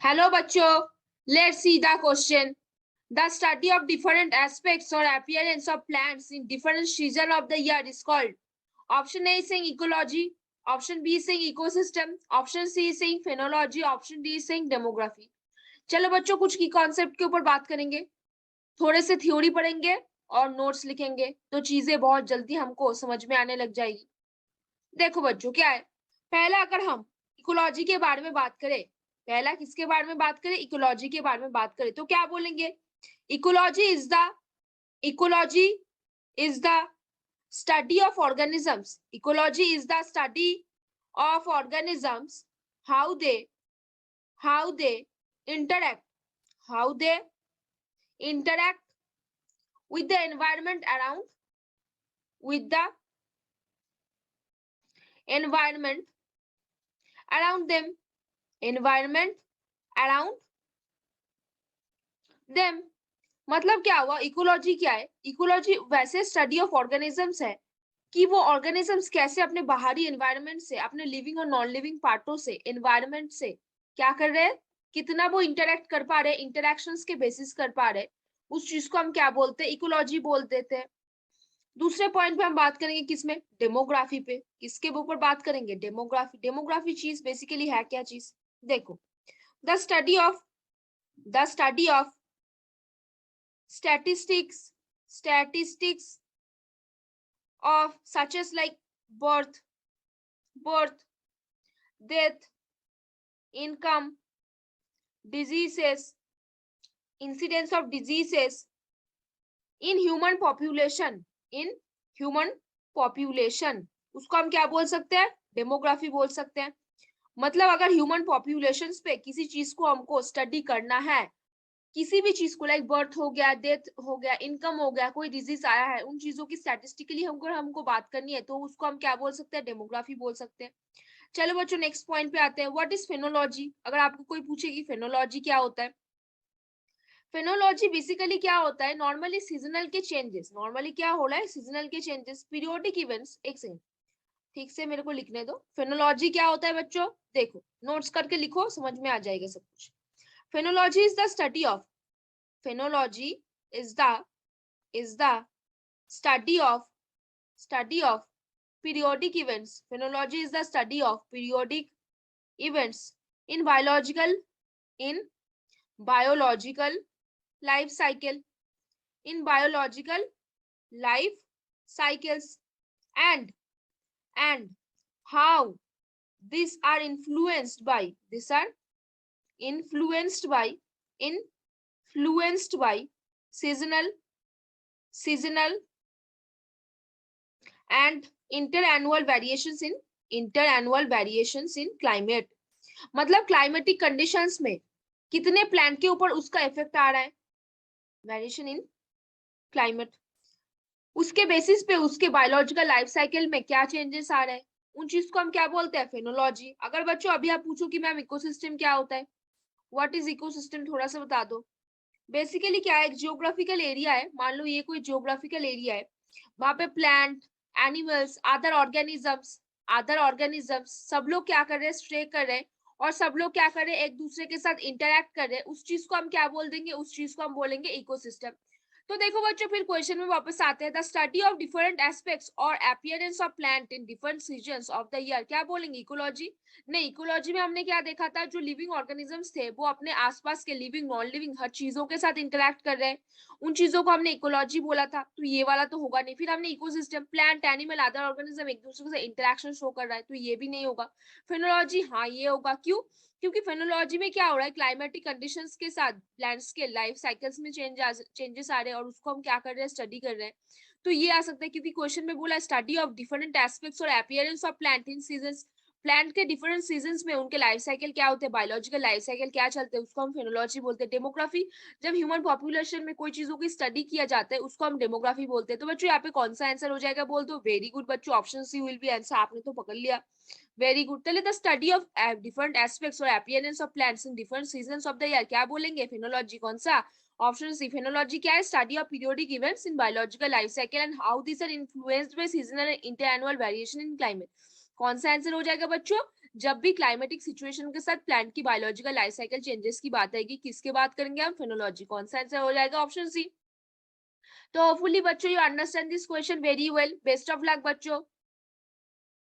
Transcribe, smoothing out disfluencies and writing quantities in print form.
Hello बच्चों, let's see the question. The study of different aspects or appearance of plants in different season of the year is called. Option A is saying ecology, option B is saying ecosystem, option C is saying phenology, option D is saying demography. चलो बच्चों, कुछ की concept के ऊपर बात करेंगे, थोड़े से थ्योरी पढ़ेंगे और नोट्स लिखेंगे तो चीजें बहुत जल्दी हमको समझ में आने लग जाएगी. देखो बच्चों, क्या है, पहला अगर हम इकोलॉजी के बारे में बात करें, पहला किसके बारे में बात करें, इकोलॉजी के बारे में बात करें तो क्या बोलेंगे? Ecology is the study of organisms. Ecology is the study of organisms, how they interact with the environment around them. मतलब क्या हुआ, इकोलॉजी क्या है? इकोलॉजी वैसे स्टडी ऑफ ऑर्गेनिजम्स है कि वो ऑर्गेनिजम्स कैसे अपने बाहरी एनवायरनमेंट से, अपने लिविंग और नॉन लिविंग पार्टों से, एनवायरनमेंट से क्या कर रहे हैं, कितना वो इंटरेक्ट कर पा रहे, इंटरेक्शंस के बेसिस कर पा रहे, उस चीज को हम क्या बोलते हैं, इकोलॉजी बोल देते हैं. दूसरे पॉइंट पे हम बात करेंगे किसमें, डेमोग्राफी पे. किसके ऊपर बात करेंगे? डेमोग्राफी. डेमोग्राफी चीज बेसिकली है क्या चीज? देखो, the study of statistics of such as like birth, death, income, diseases, incidence of diseases in human population, उसको हम क्या बोल सकते हैं? डेमोग्राफी बोल सकते हैं. मतलब अगर ह्यूमन पॉपुलेशंस पे किसी चीज को हमको स्टडी करना है, किसी भी चीज को, लाइक बर्थ हो गया, डेथ हो गया, इनकम हो गया, कोई डिजीज आया है, उन चीजों की स्टैटिस्टिकली हमको बात करनी है तो उसको हम क्या बोल सकते हैं? डेमोग्राफी बोल सकते हैं. चलो बच्चों, नेक्स्ट पॉइंट पे आते हैं. What is phenology? अगर आपको कोई पूछे कि फेनोलॉजी क्या होता है, फेनोलॉजी बेसिकली क्या होता है, नॉर्मली सीजनल के चेंजेस, नॉर्मली क्या हो रहा है, सीजनल के चेंजेस, पीरियोडिक इवेंट्स. एक सेकंड, ठीक से मेरे को लिखने दो. फेनोलॉजी क्या होता है बच्चों? देखो, नोट्स करके लिखो, समझ में आ जाएगा सब कुछ. Phenology is the study of Phenology is the study of periodic events. Phenology is the study of periodic events in biological life cycle, and how these are influenced by seasonal and interannual variations in climate. मतलब climatic conditions में कितने plant के ऊपर उसका effect आ रहा है, variation in climate, उसके basis पे उसके बायोलॉजिकल लाइफ साइकिल में क्या चेंजेस आ रहे हैं, उन चीज को हम क्या बोलते हैं? फेनोलॉजी. अगर बच्चों अभी आप पूछो कि मैम इकोसिस्टम क्या होता है, व्हाट इज इकोसिस्टम, थोड़ा सा बता दो. बेसिकली क्या है, एक जियोग्राफिकल एरिया है, मान लो ये कोई जियोग्राफिकल एरिया है, वहां पे प्लांट, एनिमल्स, अदर ऑर्गेनिजम्स सब लोग क्या कर रहे हैं, स्टे कर रहे हैं, और सब लोग क्या कर रहे हैं, एक दूसरे के साथ इंटरेक्ट कर रहे हैं. उस चीज को हम क्या बोल देंगे? उस चीज को हम बोलेंगे इकोसिस्टम. तो देखो बच्चों, फिर क्वेश्चन में वापस आते हैं. The study of different aspects और appearance of plant in different seasons of the year, क्या बोलेंगे? इकोलॉजी. नहीं, इकोलॉजी में हमने क्या देखा था, जो लिविंग ऑर्गेनिजम्स थे वो अपने आसपास के लिविंग, नॉन लिविंग हर चीजों के साथ इंटरेक्ट कर रहे हैं, उन चीजों को हमने इकोलॉजी बोला था. तो ये वाला तो होगा नहीं. फिर हमने ecosystem, plant, animal, other organism एक दूसरे से इंटरेक्शन शो कर रहा है, तो ये भी नहीं होगा. फेनोलॉजी, हाँ ये होगा. क्यों? क्योंकि फेनोलॉजी में क्या हो रहा है, क्लाइमेटिक कंडीशंस के साथ प्लांट्स के लाइफ साइकिल्स में चेंजेस आ रहे हैं और उसको हम क्या कर रहे हैं, स्टडी कर रहे हैं. तो ये आ सकता है, क्योंकि क्वेश्चन में बोला स्टडी ऑफ डिफरेंट एस्पेक्ट्स और appearance of plant in seasons. Plant के डिफरेंट सीजन्स में उनके लाइफ साइकिल क्या होते हैं, बायोलॉजिकल लाइफ साइकिल क्या चलते हैं, उसको हम फेनोलॉजी बोलते हैं. डेमोग्राफी, जब ह्यूमन पॉपुलेशन में कोई चीजों की स्टडी किया जाता है उसको हम डेमोग्राफी बोलते हैं. तो बच्चों यहाँ पे कौन सा आंसर हो जाएगा बोल दो. वेरी गुड बच्चों, option C will be answer. आपने तो पकड़ लिया, वेरी गुड. चलिए, the study of different aspects और appearance of plants in different seasons of the year, क्या बोलेंगे? फेनोलॉजी. कौन सा? Option C. फेनोलॉजी क्या है? Study of periodic events in biological life cycle and how this are influenced by seasonal and interannual variation in climate. कौन सा answer हो जाएगा बच्चों? जब भी क्लाइमेटिक सिचुएशन के साथ प्लांट की बायोलॉजिकल लाइफ साइकिल चेंजेस की बात आएगी, किसके बात करेंगे हम? फेनोलॉजी। कौन सा आंसर हो जाएगा? Option C. तो होपफुली बच्चों you understand this question very well. Best of luck बच्चों।